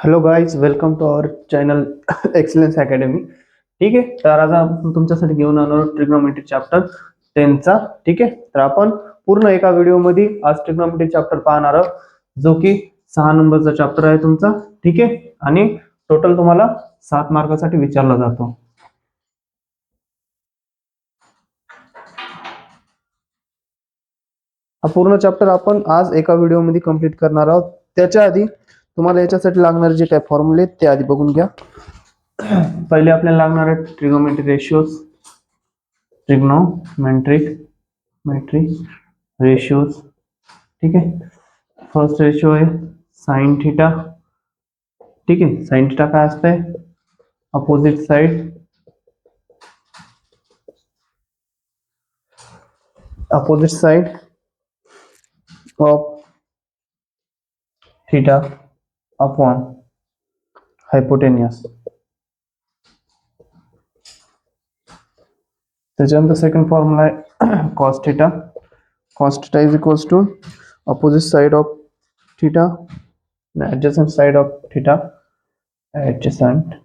Hello guys, welcome to our channel Excellence Academy. ठीक आहे, तर आज आपण तुमच्यासाठी घेऊन आलो ट्रिग्नोमेट्री चॅप्टर 10चा. ठीक आहे, तर आपण पूर्ण एका व्हिडिओमध्ये आज ट्रिग्नोमेट्री चॅप्टर पाहणार आहोत, जो की 6 नंबरचा चॅप्टर आहे तुमचा. ठीक आहे, आणि टोटल तुम्हाला 7 मार्कासाठी विचारला जातो. हा पूर्ण चॅप्टर आपण आज एका व्हिडिओमध्ये कंप्लीट करणार आहोत. त्याच्या आधी तुम्हाला याच्यासाठी लागणारे जे काही फॉर्म्युले ते आधी बघून घ्या. पहिले आपल्याला लागणार आहे ट्रिग्नोमेट्रिक रेशियोज. Trigonometric ratios. ठीक आहे, फर्स्ट रेशियो आहे साइन थीटा. ठीक आहे, साइन थीटा काय असते? Opposite side of theta upon hypotenuse. त्याच्यानंतर सेकंड फॉर्म्युला आहे cos theta. Cos theta is equals to opposite side of theta adjacent side of theta adjacent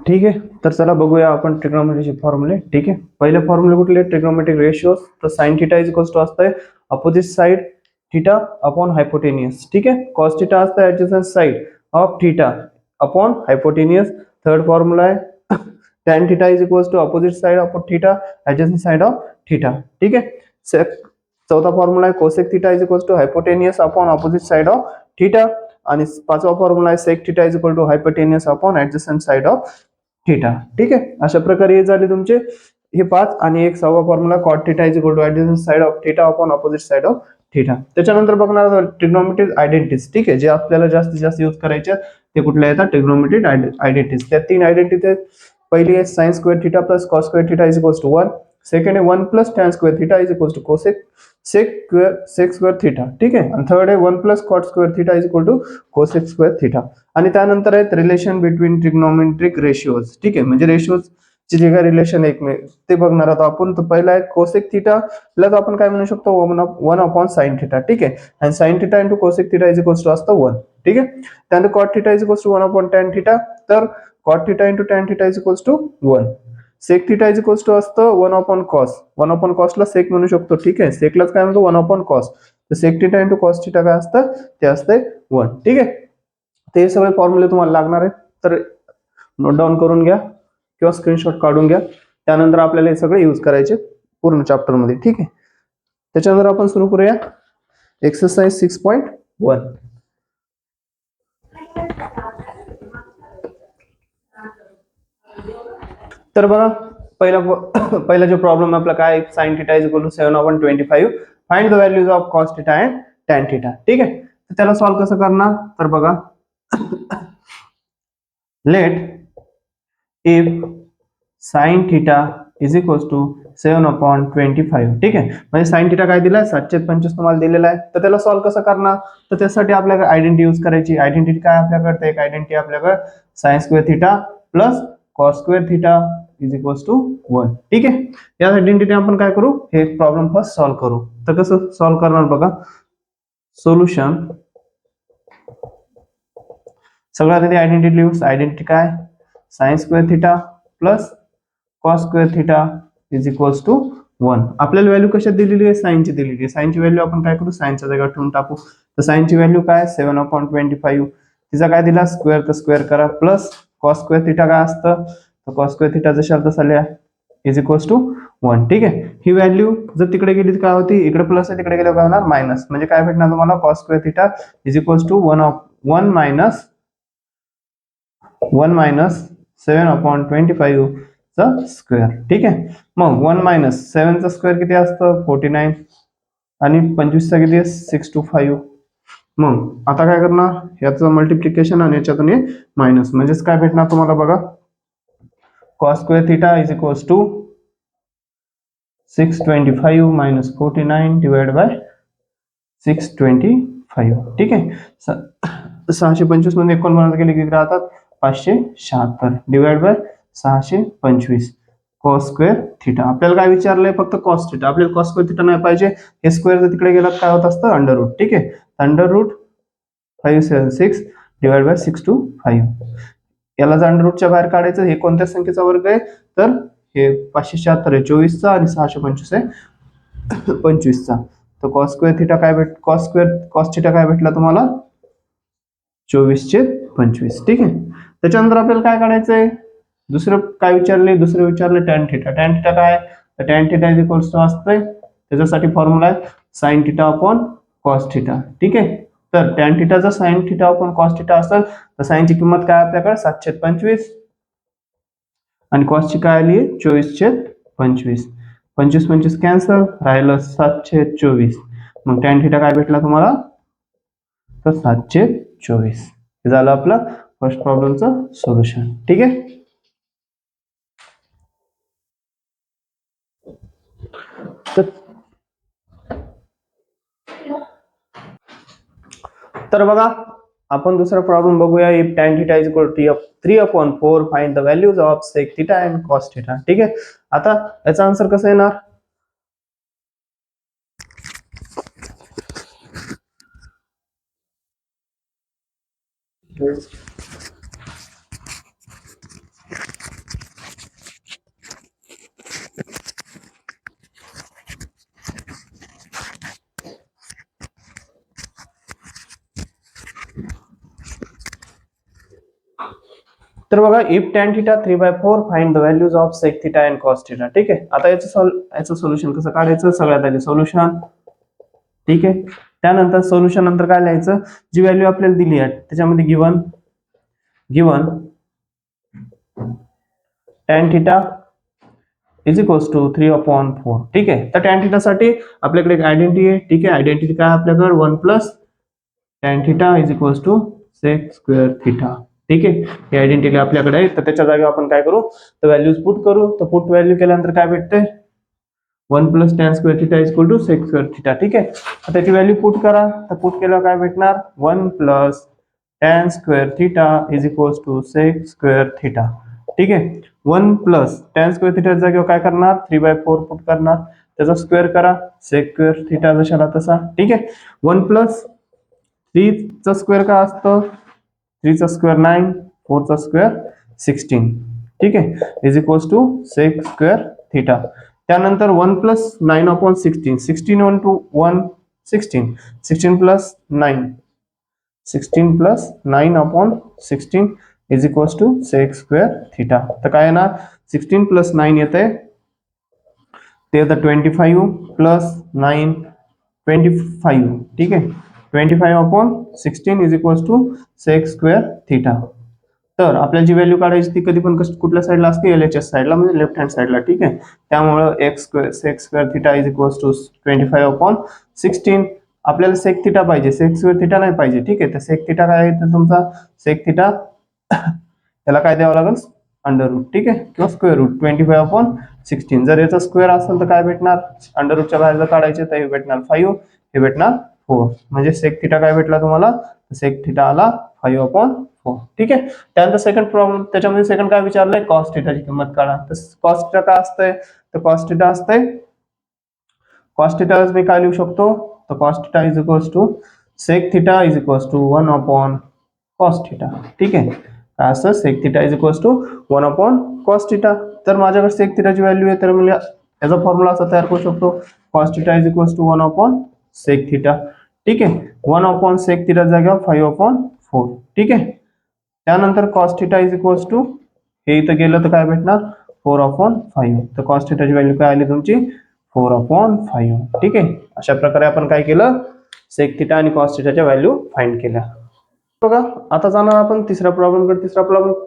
ठीक आहे, तर चला बघूया आपण ट्रिग्नोमेट्रीचे फॉर्म्युले. ठीक आहे, पहिले फॉर्म्युले कुठले? Trigonometric ratios. तर sine theta is equals to असतंय opposite side theta upon hypotenuse. ठीक आहे, कॉस थीटा असतं adjacent side of theta upon hypotenuse. Third formula आहे tan theta is equals to opposite side of theta adjacent side of theta. ठीक आहे, चौथा formula आहे cosec theta is equals to hypotenuse upon opposite side of theta. आणि पाचवा formula आहे sec theta is equal to hypotenuse upon adjacent side of theta. ठीक आहे, अशा प्रकारे हे झाले तुमचे हे 5. आणि एक सहावा formula cot theta is equal to adjacent side of theta upon opposite side of theta. त्याच्यानंतर बघणार ट्रिग्नोमेट्रिक आयडेंटिटीज. ठीक आहे, जे आपल्याला जास्तीत जास्त यूज करायचे ते कुठल्या येतात? Trigonometric identities. त्या 3 आयडेंटिटी आहेत. पहिली आहे sine square theta plus cos square theta is equals to 1. Second आहे 1 plus tan square theta is equals to cosec sec square theta. ठीक आहे, आणि थर्ड आहे 1 plus cot square theta is equal to cosec square theta. आणि त्यानंतर आहेत relation between trigonometric ratios. ठीक आहे, म्हणजे रेशियोज चे जे काही रिलेशन आहे ते बघणार आहोत आपण. तर पहिला आहे कोसेक थीटा ला आपण काय म्हणू शकतो? 1 अपॉन साइन थीटा. ठीक आहे, आणि sine theta into cosec theta is equals to असतं 1. ठीक आहे, त्यानंतर cot theta is equals to 1 upon tan theta. तर cot theta into tan theta is equals to 1. Sec theta is equals to असतं 1 upon cos. 1 upon कॉसला sec म्हणू शकतो. ठीक आहे, सेकलाच काय म्हणतो? 1 अपॉन कॉस. तर sec theta into cos theta काय असतं? ते असतंय 1. ठीक आहे, ते सगळे फॉर्म्युले तुम्हाला लागणार आहेत, तर नोट डाऊन करून घ्या किंवा स्क्रीनशॉट काढून घ्या. त्यानंतर आपल्याला हे सगळे यूज करायचे पूर्ण चॅप्टर मध्ये. ठीक आहे, त्याच्यानंतर आपण सुरू करूया एक्सरसाइज 6.1. तर बघा, पहिला जो प्रॉब्लेम आपला काय? Sine theta is equal to 7/25. Find the values of cos theta and tan theta. ठीक आहे, तर त्याला सॉल्व्ह कसं करणार? तर बघा, let if sine theta is equal to 7/25. ठीक आहे, म्हणजे साइन थीटा काय दिलाय? 725 तुम्हाला दिलेला आहे. तर त्याला सॉल्व्ह कसं करणार? तर त्यासाठी आपल्याकडे आयडेंटिटी यूज करायची. आयडेंटिटी काय आपल्याकडे? एक आयडेंटिटी आपल्याकडे sine square theta plus cos square theta is equals to 1. ठीक आहे, या आयडेंटिटी आपण काय करू? हे प्रॉब्लेम फर्स्ट सॉल्व्ह करू. तर कसं सॉल्व्ह करणार बघा? सोल्युशन. सगळ्यात आधी आयडेंटिटी यूज. आयडेंटिटी काय? Sine square theta plus cos square theta is equals to 1. आपल्याला व्हॅल्यू कशात दिलेली आहे? साइनची दिलेली आहे. साइनची व्हॅल्यू आपण काय करू? साइनच्या जागा ठेवून टाकू. तर साइनची व्हॅल्यू काय? 7/25. तिचा काय दिला? स्क्वेअर. तर स्क्वेअर करा. प्लस कॉस स्क्वेअर थीटा काय असतं? तर कॉस स्क्वेअर थीटा जशाल तसा लिहा इज इक्वल्स टू 1. ठीक आहे, ही व्हॅल्यू जर तिकडे गेली तर काय होती? इकडे प्लस आहे, तिकडे गेल्यावर काय होणार? मायनस. म्हणजे काय भेटणार तुम्हाला? Cos square theta is equals to 1 minus 7/25 चा स्क्वेअर. ठीक आहे, मग 1 मायनस 7 चा स्क्वेअर किती असतं? 49. आणि 25 चा किती? 625. मग आता काय करणार? याचं मल्टिप्लिकेशन आणि याच्यातून मायनस. म्हणजेच काय भेटणार तुम्हाला बघा? Cos square theta is equals to 625 minus 49 divide by 625. ठीक आहे, 625 मध्ये 49 गेले किती राहतात? 576 divide by 625 cos square theta. आपल्याला काय विचारलंय? फक्त कॉस थिटा. आपल्याला कॉस स्क्वेअर थिटा नाही पाहिजे. हे स्क्वेअर जर तिकडे गेला काय होत असतं? Under root. ठीक आहे, अंडर रूट 576 डिवाइड बाय 625. याला जर अंडर रूटच्या बाहेर काढायचं, हे कोणत्या संख्येचा वर्ग आहे? तर हे 576 आहे 24चा आणि 625 आहे 25चा. तर कॉस स्क्वेअर थिटा काय कॉस थिटा काय भेटला तुम्हाला? 24/25. ठीक आहे, त्याच्यानंतर आपल्याला काय काढायचंय? दुसरं काय विचारले? दुसरं विचारले टॅन थिटा. टॅन थिटा काय? तर tan theta is equals to असतंय, त्याच्यासाठी फॉर्म्युला आहे sine theta upon cos theta. ठीक आहे, तर टॅन थिटाचा sine theta upon cos theta असेल तर साइनची किंमत काय आपल्याकडे? 7/25 आणि कॉसची काय आली? 24/25. 25 कॅन्सल, राहिलं 7/24. मग टॅन थिटा काय भेटला तुम्हाला? तर 7/24. हे झालं आपलं फर्स्ट प्रॉब्लेमचं सोल्युशन. ठीक आहे, तर बघा आपण दुसरा प्रॉब्लेम बघूया. If tan theta is equal to 3/4 find the values of sec theta and cos theta. ठीक आहे, आता याचा आन्सर कसं येणार? तर बघा if tan theta 3/4 find the values of sec theta and cos theta. ठीक आहे, आता याचं सोल्युशन कसं काढायचं? सगळ्यात आधी सोल्युशन. ठीक आहे, त्यानंतर सोल्युशन नंतर काय लिहायचं? जी व्हॅल्यू आपल्याला दिली आहे त्याच्यामध्ये given tan theta is equals to 3/4. ठीक आहे, तर tan थीटा साठी आपल्याकडे एक आयडेंटिटी आहे. ठीक आहे, आयडेंटिटी काय आपल्याकडे? 1 + tan theta is equals to sec square theta. ठीक आहे, ही आयडेंटिटी आपल्याकडे आहे. तर त्याच्या जागी आपण काय करू? तर व्हॅल्यूज पुट करू. तर पुट व्हॅल्यू केल्यानंतर काय भेटते? 1 + tan square theta is equal to sec square theta. ठीक आहे, तर त्याची व्हॅल्यू पुट करा. तर पुट केल्यावर काय भेटणार? 1 + tan square theta is equals to sec square theta. ठीक आहे, 1 + tan स्क्वेअर थीटा जागेवर काय करणार? 3/4 पुट करणार, त्याचा स्क्वेअर करा, sec स्क्वेअर थीटा जशाला तसा. ठीक आहे, 1 + 3 चा स्क्वेअर काय असतं? 3 चा स्क्वेअर 9, 4 चा स्क्वेअर 16. ठीक आहे, is equals to sec square theta. त्यानंतर 1 + 9/16. 16 * 1 16. 16 + 9 16 + 9/16 is equals to sec square theta. तर काय येणार? 16 + 9 येते ते येतं 25 + 9 25. ठीक आहे, 25/16 is equals to sec square theta. तर आपल्याला जी व्हॅल्यू काढायची ती कधी पण कुठल्या साईडला असते? LHS साईडला, म्हणजे लेफ्ट हँड साईडला. ठीक आहे, त्यामुळे sec square theta is equals to 25/16. आपल्याला sec थीटा पाहिजे, sec स्क्वेअर थीटा नाही पाहिजे. ठीक आहे, तर sec थीटा काय आहे? तर तुमचा sec थीटा त्याला काय द्यावं लागेल? Under root. ठीक आहे, किंवा स्क्वेअर रूट 25/16. जर याचा स्क्वेअर असेल तर काय भेटणार? अंडर रूटच्या बाहेर जर काढायचे तर हे भेटणार 5, हे भेटणार 4. म्हणजे sec थीटा काय भेटला तुम्हाला? sec थीटा आला 5/4. ठीक आहे, त्यानंतर सेकंड प्रॉब्लेम, त्याच्यामध्ये सेकंड काय विचारलंय? cos थीटाची किंमत काढा. तर cos थीटा काय असतंय? तर cos थीटा असतंय, cos थीटा मी काय लिहू शकतो? तर cos theta is equals to sec theta is equals to 1/cos theta. ठीक आहे, काय असतं? sec theta is equals to 1/cos theta. तर माझ्याकडे sec थीटाची व्हॅल्यू आहे, तर मी याचा फॉर्म्युला असा तयार करू शकतो, cos theta is equals to 1/sec theta. ठीक आहे, 1/sec थीटा जागेवर 5/4. ठीक आहे, त्यानंतर cos theta is equals to, हे इथं गेलं तर काय भेटणार? 4/5. तर cos थीटाची व्हॅल्यू काय आली तुमची? 4/5. ठीक आहे, अशा प्रकारे आपण काय केलं? sec थीटा आणि cos थीटाच्या व्हॅल्यू फाइंड केल्या. बघा आता जाणार आपण तिसऱ्या प्रॉब्लेम कडे. तिसरा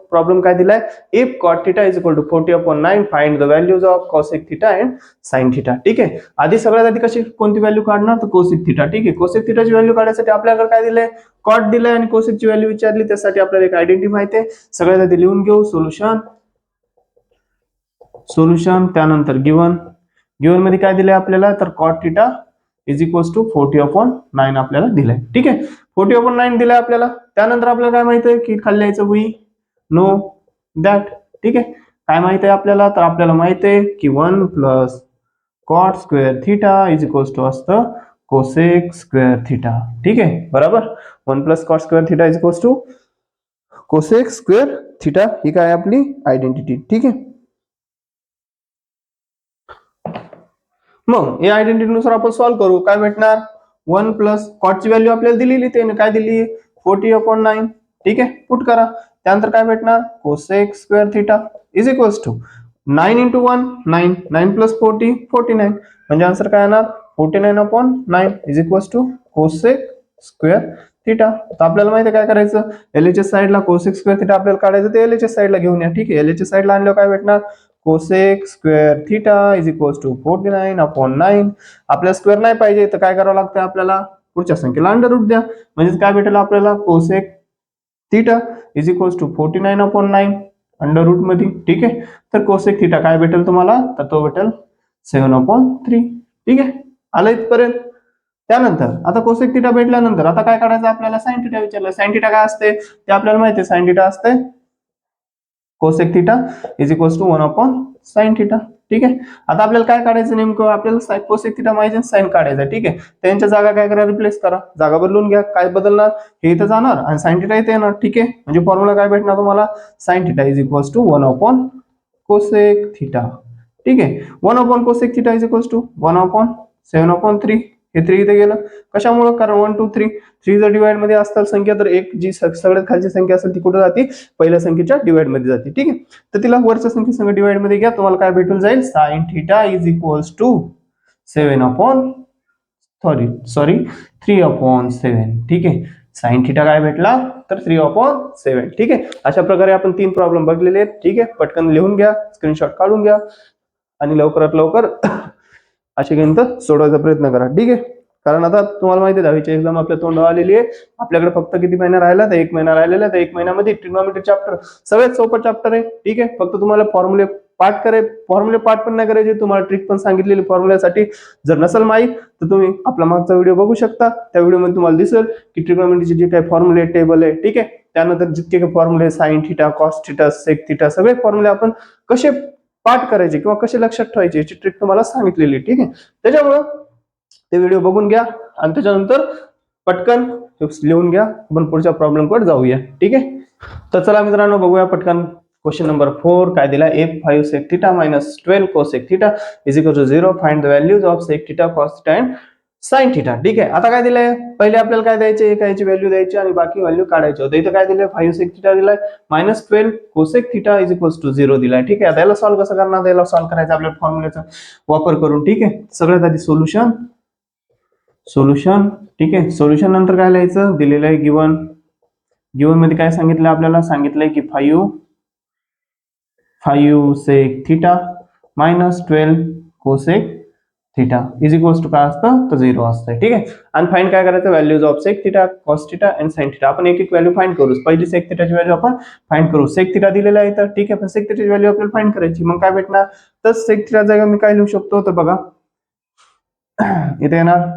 प्रॉब्लेम काय दिलाय? If cot theta is equal to 40/9 find the values of cosec theta and sin theta. ठीक आहे, आधी सगळ्यात आधी कोणती व्हॅल्यू काढणार? तर cosec थीटा. ठीक आहे, cosec थीटाची व्हॅल्यू काढण्यासाठी आपल्याकडे काय दिलंय? cot दिलाय आणि cosec ची व्हॅल्यू विचारली, त्यासाठी आपल्याला एक आयडेंटिटी माहिती आहे. सगळ्यात आधी लिहून घेऊ सोल्युशन. त्यानंतर गिवन मध्ये काय दिलंय आपल्याला? तर cot theta is equals to 40/9 आपल्याला दिलंय. ठीक आहे, 40/9 दिलंय आपल्याला. त्यानंतर आपल्याला काय माहिती आहे की खाली यायचं वी नो दॅट. ठीक आहे, काय माहित आहे आपल्याला, तर आपल्याला माहित आहे की 1 plus cot square theta is equals to असतं कोसेक स्क्वेअर थिटा. ठीक आहे, बरोबर. 1 plus cot square theta is equals to cosec square theta, ही काय आपली आयडेंटिटी. ठीक आहे, मग या आयडेंटिटी नुसार आपण सॉल्व्ह करू. काय भेटणार, 1 प्लस कॉटची व्हॅल्यू आपल्याला दिलेली, त्याने काय दिली 40/9. ठीक आहे, पुट करा. त्यानंतर काय भेटणार cosec square theta is equals to 9 into 1 9, 9 plus 40 49, म्हणजे आन्सर काय येणार 49/9 is equals to cosec square theta. तर आपल्याला माहिती आहे काय करायचं, एलएचएस साइडला कोसेक स्क्वेअर थिटा आपल्याला काढायचं, ते एलएचएस साइडला घेऊन या. ठीक आहे, एलएचएस साइडला आणल्यावर काय भेटणार cosec square theta is equals to 49/9. आपल्याला स्क्वेअर नाही पाहिजे तर काय करावं लागतं आपल्याला, पुढच्या संख्येला अंडर रूट द्या, म्हणजे काय भेटेल आपल्याला cosec theta is equals to 49/9 under root मध्ये. ठीक आहे, तर कोसेक थिटा काय भेटेल तुम्हाला, तर तो भेटेल 7/3. ठीक आहे, आलं इथपर्यंत. त्यानंतर आता कोसेक थिटा भेटल्यानंतर आता काय काढायचं आपल्याला, साइन थिटा विचारलं. साइन थिटा काय असते ते आपल्याला माहिती आहे, साइन थिटा असते cosec theta is equals to 1/sin theta. ठीक आहे, आता आपल्याला काय काढायचं नेमकं, आपल्याला कोसेक थिटा माहिती साइन काढायचं. ठीक आहे, त्यांच्या जागा काय करा, रिप्लेस करा, जागा बदलून घ्या. काय बदलणार, हे इथं जाणार आणि साइन थिटा इथे येणार. ठीक आहे, म्हणजे फॉर्म्युला काय भेटणार तुम्हाला, sine theta is equals to cosec theta. ठीक आहे, cosec theta is equals to 1/7/3. हे 3 इथे गेलं कशामुळे, कारण 1 2 3 3 जर डिवाइड मध्ये असतात संख्या, तर एक जी सगळ्यात खालची संख्या असेल ती कुठे जाते, पहिल्या संख्येच्या डिवाइड मध्ये जाते. ठीक आहे, तर तिला वरच्या संख्ये संग डिवाइड मध्ये घ्या, तुम्हाला काय भेटून जाईल, sine theta is equals to 3/7. ठीक आहे, साइन थिटा काय भेटला, तर 3/7. ठीक आहे, अशा प्रकारे आपण 3 प्रॉब्लेम बघलेले आहेत. ठीक आहे, पटकन लिहून घ्या, स्क्रीनशॉट काढून घ्या आणि लवकरात लवकर अशी गणित सोडवायचा प्रयत्न करा. ठीक आहे, कारण आता तुम्हाला माहिती आहे 10वी एक्झाम आपल्या तोंडावर आलेली आहे. आपल्याकडे फक्त किती महिना राहिला, तर 1 महिना राहिलेला आहे. तर 1 महिन्यामध्ये ट्रिग्नोमेट्री चॅप्टर सगळ्यात सोपं चॅप्टर आहे. ठीक आहे, फक्त तुम्हाला फॉर्म्युले पाठ पण नाही करायचे, तुम्हाला ट्रिक पण सांगितलेली फॉर्म्युल्यासाठी. जर नसेल माहित तर तुम्ही आपला मागचा व्हिडिओ बघू शकता, त्या व्हिडिओमध्ये तुम्हाला दिसेल की ट्रिग्नोमेट्रीचे जे काही फॉर्म्युले टेबल आहे. ठीक आहे, त्यानंतर जितके काही फॉर्म्युले sine theta, cos theta, sec theta, सगळे फॉर्म्युले आपण कसे पाठ करायचे किंवा कसे लक्षात ठेवायचे याची ट्रिक तुम्हाला सांगितलेली. ठीक आहे, त्याच्यामुळं ते व्हिडिओ बघून घ्या आणि त्याच्यानंतर पटकन लिहून घ्या, आपण पुढच्या प्रॉब्लेम कडे जाऊया. ठीक आहे, तर चला मित्रांनो बघूया पटकन. क्वेश्चन नंबर 4 काय दिला, f5 sec theta minus 12 cos sec theta is equal to 0. Find the values of sec theta, cos theta and sin theta. ठीक आहे, आता काय दिलंय, पहिले आपल्याला काय द्यायचे, एकाची व्हॅल्यू द्यायची आणि बाकी व्हॅल्यू काढायची होते. इथं काय दिलंय, 5 sec theta दिलाय, -12 cosec theta is equals to 0 दिलाय. ठीक आहे, आता याला सॉल्व्ह कसं करणार, याला सॉल्व्ह करायचं आपल्या फॉर्म्युल्याचा वापर करून. ठीक आहे, सगळ्यात आधी सोल्युशन. ठीक आहे, सोल्युशन नंतर काय लिहायचं, दिलेलं आहे गिवन मध्ये काय सांगितलं आपल्याला, सांगितलंय की 5 sec theta minus 12 cosec theta is equals to काय असतं, तर 0 असतं. ठीक आहे, आणि फाइंड काय करायचं, values of sec theta, cos theta and sin theta. आपण एक एक व्हॅल्यू फाइंड करू. पहिली sec theta ची व्हॅल्यू आपण फाइंड करू. sec theta दिलेला आहे तर ठीक आहे, पण sec theta ची व्हॅल्यू आपल्याला फाइंड करायची. मग काय भेटणार, तर sec theta जागा मी काय लिहू शकतो, तर बघा इथे येणार,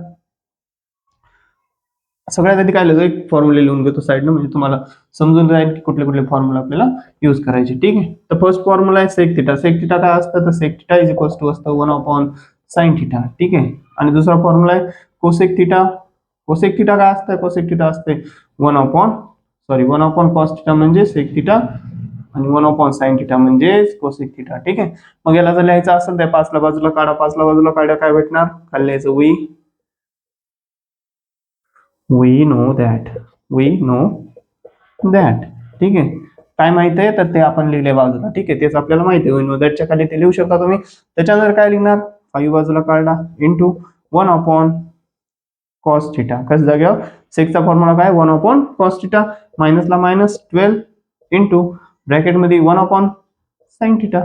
सगळ्यात आधी काय लिहिलं, एक फॉर्म्युला लिहून घेतो साइडनं, म्हणजे तुम्हाला समजून जाईल की कुठले कुठले फॉर्म्युला आपल्याला युज करायचे. ठीक आहे, तर फर्स्ट फॉर्म्युला आहे सेक थिटा. सेक थिटा काय असतं, तर sec theta is equals to असतं 1/sin थिटा. ठीक आहे, आणि दुसरा फॉर्म्युला आहे कोसेक थिटा. कोसेक थिटा काय असतं, कोसेक थिटा असते 1/cos थिटा म्हणजे सेक थिटा आणि 1/sin थिटा म्हणजे कोसेक थिटा. ठीक आहे, मग याला जर लिहायचं असेल तर 5 ला बाजूला काढा, 5 ला बाजूला काढा, काय भेटणार, खाली लिहायचं we know that. ठीक आहे, काय माहित आहे, तर ते आपण लिहिले बाजूला. ठीक आहे, तेच आपल्याला माहिती आहे, we know that च्या खाली ते लिहू शकता तुम्ही. त्याच्यानंतर काय लिहिणार, 5 बाजूला काढला इंटू 1/cos थिटा. कशा जागेवर, सेकचा फॉर्म्युला काय 1/cos थिटा, मायनसला -12 इंटू ब्रॅकेट मध्ये 1/sin थिटा.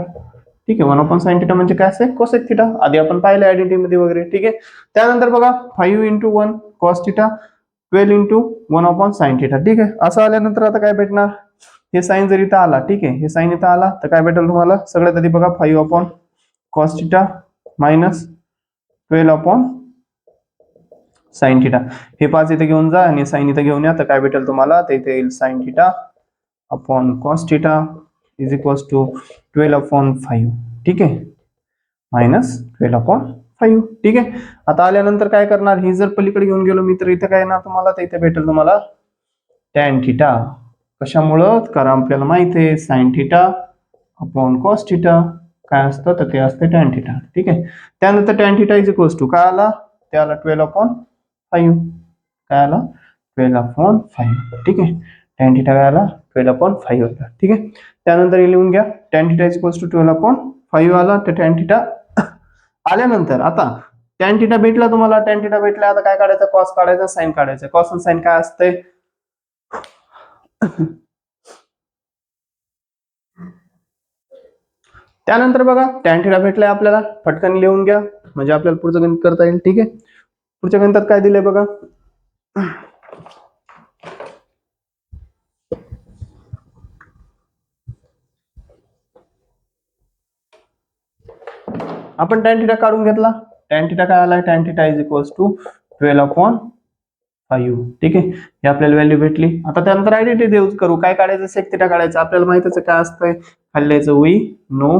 ठीक आहे, 1/sin थिटा म्हणजे काय असेल, कोसेक थिटा. आधी आपण पाहिलं आयडेंटिटी मध्ये वगैरे. ठीक आहे, त्यानंतर बघा 5 into 1 cos theta, 12 into 1/sin theta. ठीक आहे, असं आल्यानंतर आता काय भेटणार, हे साइन जर इथं आला, ठीक आहे, हे साइन इथं आला तर काय भेटेल तुम्हाला, सगळ्यात आधी बघा 5/cos theta minus 12/sin theta. हे 5 इथे घेऊन जा आणि साइन इथे घेऊन या, तर काय भेटेल तुम्हाला, तर इथे येईल sin theta upon cos theta is equals to 12/5. ठीक आहे, -12/5. ठीक आहे. आता आल्यानंतर काय करणार, ही जर पलीकडे घेऊन गेलो मी तर इथे काय येणार तुम्हाला, तर इथे भेटेल तुम्हाला tan थिटा. कशामुळं, कारण आपल्याला माहिती आहे sin theta upon cos theta काय असतं, तर ते असते tan थिटा. ठीक आहे. त्यानंतर tan theta is equals to काय आला, ते आला 12/5. काय आला, 12/5. ठीक आहे. tan थिटा काय आला, 12/5 आला. ठीक आहे. त्यानंतर हे लिहून घ्या, tan theta is equals to 12/5 आला. तर tan थिटा आल्यानंतर आता tan थिटा भेटला तुम्हाला, tan थिटा भेटला. आता काय काढायचं, cos काढायचा, sin काढायचं. cos आणि sin काय असतंय, त्यानंतर बघा tan थिटा भेटलाय आपल्याला, पटकन लिहून घ्या म्हणजे आपल्याला पुढचं गणित करता येईल. ठीक आहे. पुढच्या गणितात काय दिलंय बघा, आपण tan थिटा काढून घेतला. tan थिटा काय आलाय, tan theta is equals to 12/5. ठीक आहे. हे आपल्याला व्हॅल्यू भेटली. आता त्यानंतर आयडेंटिटी यूज करू. काय काढायचं, sec थिटा काढायचं. आपल्याला माहितीच आहे काय असतंय, खाल्ल्याचं वी नो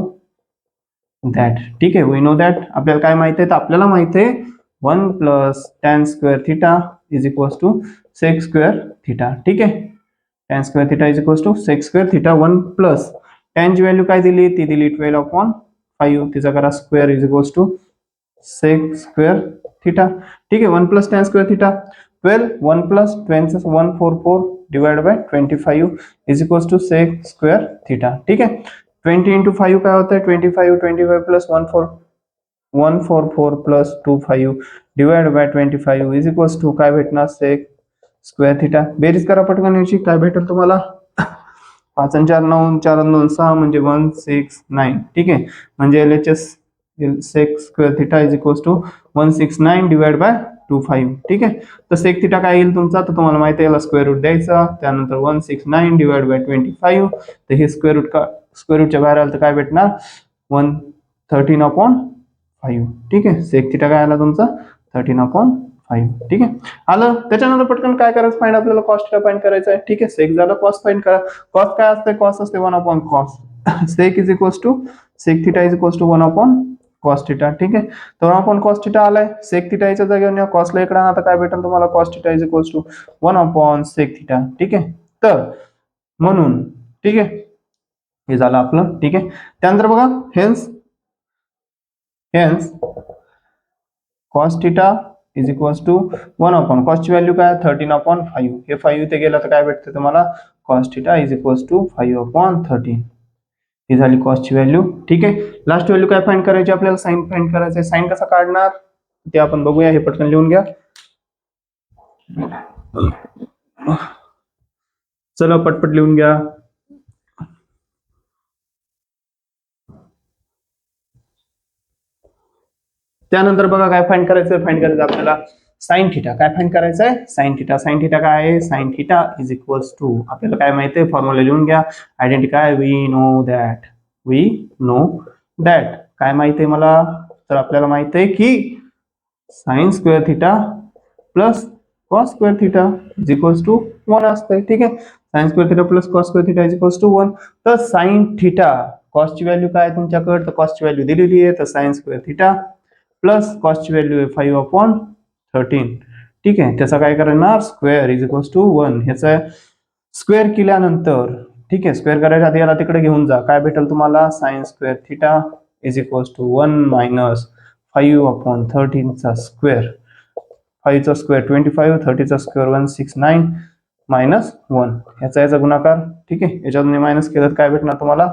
दॅट. ठीक आहे, वी नो दॅट. आपल्याला काय माहिती आहे, तर आपल्याला माहिती आहे 1 plus tan square theta is equals to sec square theta. ठीक आहे. tan square theta is equals to sec square theta. 1 plus tan ची व्हॅल्यू काय दिली, ती दिली 12/5. तिचा करा square is equals to sec square theta. ठीक आहे. 1 plus tan square theta 12, 1 plus 144 divide by 25 is equals to sec square theta. ठीक आहे. 20 into 5 काय होतं, 25 plus 144 plus 25 divide by 25 is equals to काय भेटणार, sec स्क्वेअर थिटा. बेरीज करा पटकन याची, काय भेटेल तुम्हाला, 5 आणि 4 9, 4 आणि 2 6 म्हणजे 169. ठीक आहे. म्हणजे LHS sec square theta is equals to 169 divide by 25. ठीक आहे. तर sec थिटा काय येईल तुमचा, तर तुम्हाला माहिती आहे याला स्क्वेअर रूट द्यायचा. त्यानंतर 169 डिवाइड बाय 25. तर हे स्क्वेअर रूटच्या बाहेर आलं तर काय भेटणार, 113/5. ठीक आहे. sec थिटा काय आला तुमचा 13/5. ठीक आहे. आलं. त्याच्यानंतर पटकन काय करायचं, फाइंड आपल्याला cos थिटा फाइंड करायचा आहे. ठीक आहे. sec झाला, cos फाइंड करा. cos काय असते, cos असते 1/cos. sec is equals to sec theta is equals to 1/cos theta. ठीक आहे. तर 1/cos थिटा आलाय. sec थिटा याच्या जागेवर cos ला इकडे आणा, आता काय भेटेल तुम्हाला, cos theta is equals to 1/sec theta. ठीक आहे. तर म्हणून, ठीक आहे, हे झालं आपलं. ठीक आहे. त्यानंतर बघा, hence cos theta is equals to 1/cos ची व्हॅल्यू काय, 13/5. हे 5 इथे गेलं तर काय भेटते तुम्हाला, cos theta is equals to 5/13. ही झाली cos ची व्हॅल्यू. ठीक आहे. लास्ट व्हॅल्यू काय फाइंड करायची आपल्याला, sin फाइंड करायचं. sin कसा काढणार ते आपण बघूया. हे पटकन लिहून घ्या. चला पटपट लिहून घ्या. त्यानंतर बघा काय फाइंड करायचं आपल्याला, साइन थिटा. काय फाइंड करायचंय, साइन थिटा. साइन थिटा काय आहे, sine theta is equals to, आपल्याला काय माहिती आहे, फॉर्म्युला लिहून घ्या. आयडेंटिटी काय, वी नो दॅट. काय माहिती आहे मला, तर आपल्याला माहिती आहे की sine square theta plus cos square theta is equals to 1 असते. ठीक आहे. Sine square theta plus cos square theta is equals to 1. तर साइन थिटा, कॉस ची व्हॅल्यू काय तुमच्याकडे, तर कॉस ची व्हॅल्यू दिलेली आहे. तर sine square theta plus cos ची व्हॅल्यू आहे 5/13. ठीक आहे. त्याचा काय करणार, स्क्वेअर इज इक्वल्स टू 1. ह्याचा स्क्वेअर केल्यानंतर, ठीक आहे, स्क्वेअर करायच्या आधी याला तिकडे घेऊन जा. काय भेटेल तुम्हाला, sine square theta is equals to 1 minus 5/13 चा स्क्वेअर. 5 चा स्क्वेअर 25, 30 चा स्क्वेअर 169 मायनस 1. याचा गुणाकार. ठीक आहे. याच्यातून मायनस केलं तर काय भेटणार तुम्हाला,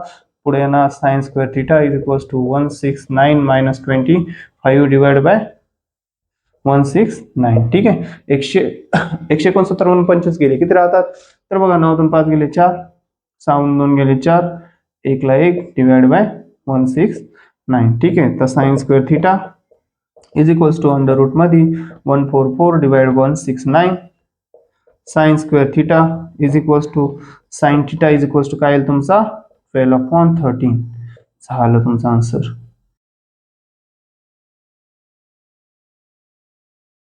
पुढे येणार sine square theta is equals to 169 minus 25 divide by 169. ठीक आहे. 169 म्हणून 25 गेले, किती राहतात, तर बघा 9 तून 5 गेले 4, 6 2 गेले 4, 1 ला 1 डिवाइड बाय 169. ठीक आहे. तर sine square theta is equals to under root मध्ये 144 divide 169 sine square theta is equals to sine theta is equals to काय येईल तुमचा 12/13. झालं तुमचा आन्सर.